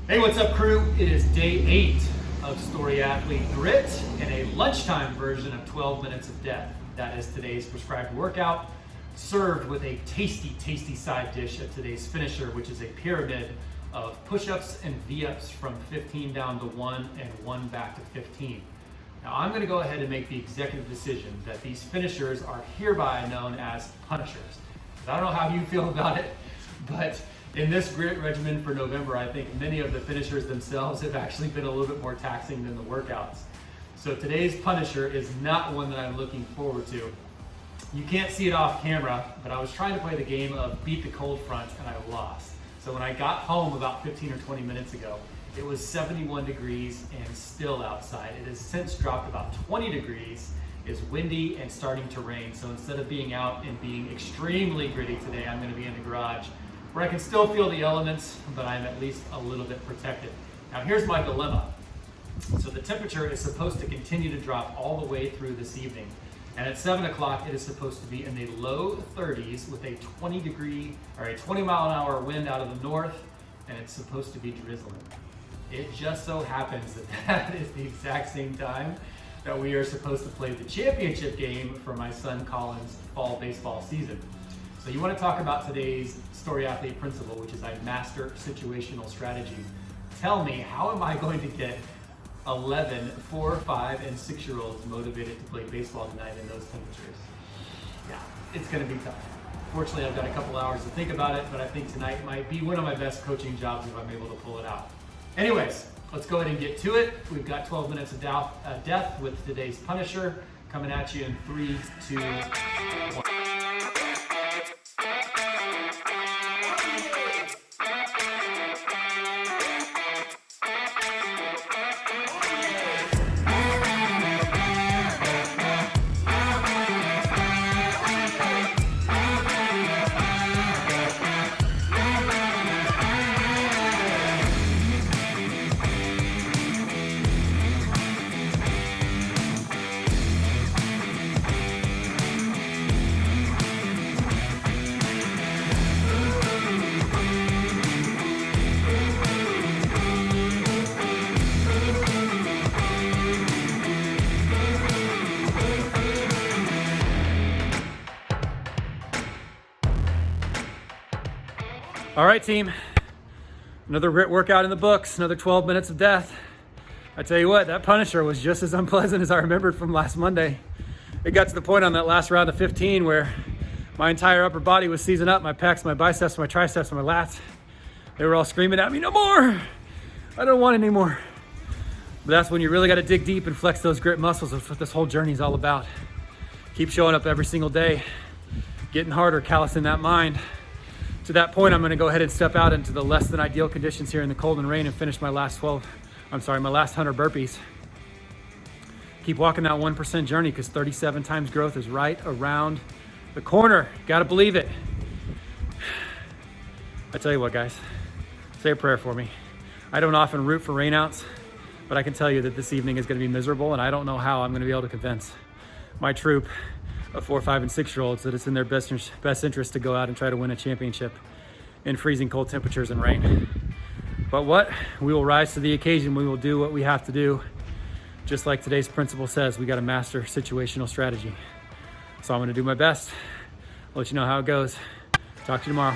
Hey, what's up, crew? It is day 8 of Story Athlete Grit and a lunchtime version of 12 Minutes of Death. That is today's prescribed workout, served with a tasty, tasty side dish of today's finisher, which is a pyramid of push-ups and V-ups from 15 down to 1 and 1 back to 15. Now, I'm going to go ahead and make the executive decision that these finishers are hereby known as punishers. I don't know how you feel about it, but in this grit regimen for November, I think many of the finishers themselves have actually been a little bit more taxing than the workouts. So today's punisher is not one that I'm looking forward to. You can't see it off camera, but I was trying to play the game of beat the cold front and I lost. So when I got home about 15 or 20 minutes ago, it was 71 degrees and still outside. It has since dropped about 20 degrees, is windy and starting to rain. So instead of being out and being extremely gritty today, I'm going to be in the garage where I can still feel the elements, but I'm at least a little bit protected. Now here's my dilemma. So the temperature is supposed to continue to drop all the way through this evening. And at 7 o'clock, it is supposed to be in the low 30s with a 20 mile an hour wind out of the north, and it's supposed to be drizzling. It just so happens that that is the exact same time that we are supposed to play the championship game for my son Colin's fall baseball season. So you want to talk about today's Story Athlete principle, which is I master situational strategy. Tell me, how am I going to get 11, 4, 5, and 6-year-olds motivated to play baseball tonight in those temperatures? Yeah, it's going to be tough. Fortunately, I've got a couple hours to think about it, but I think tonight might be one of my best coaching jobs if I'm able to pull it out. Anyways, let's go ahead and get to it. We've got 12 minutes of death with today's punisher coming at you in 3, 2, 1. All right, team, another grit workout in the books, another 12 minutes of death. I tell you what, that punisher was just as unpleasant as I remembered from last Monday. It got to the point on that last round of 15 where my entire upper body was seizing up, my pecs, my biceps, my triceps, and my lats. They were all screaming at me, no more, I don't want it anymore. But that's when you really got to dig deep and flex those grit muscles. That's what this whole journey is all about. Keep showing up every single day, getting harder, callousing that mind. To that point, I'm going to go ahead and step out into the less than ideal conditions here in the cold and rain and finish my last 100 burpees. Keep walking that 1% journey because 37 times growth is right around the corner. Got to believe it. I tell you what, guys, say a prayer for me. I don't often root for rainouts, but I can tell you that this evening is going to be miserable, and I don't know how I'm going to be able to convince my troop of 4, 5, and 6-year-olds that it's in their best interest to go out and try to win a championship in freezing cold temperatures and rain. But what? We will rise to the occasion. We will do what we have to do. Just like today's principle says, we got to master situational strategy. So I'm going to do my best. I'll let you know how it goes. Talk to you tomorrow.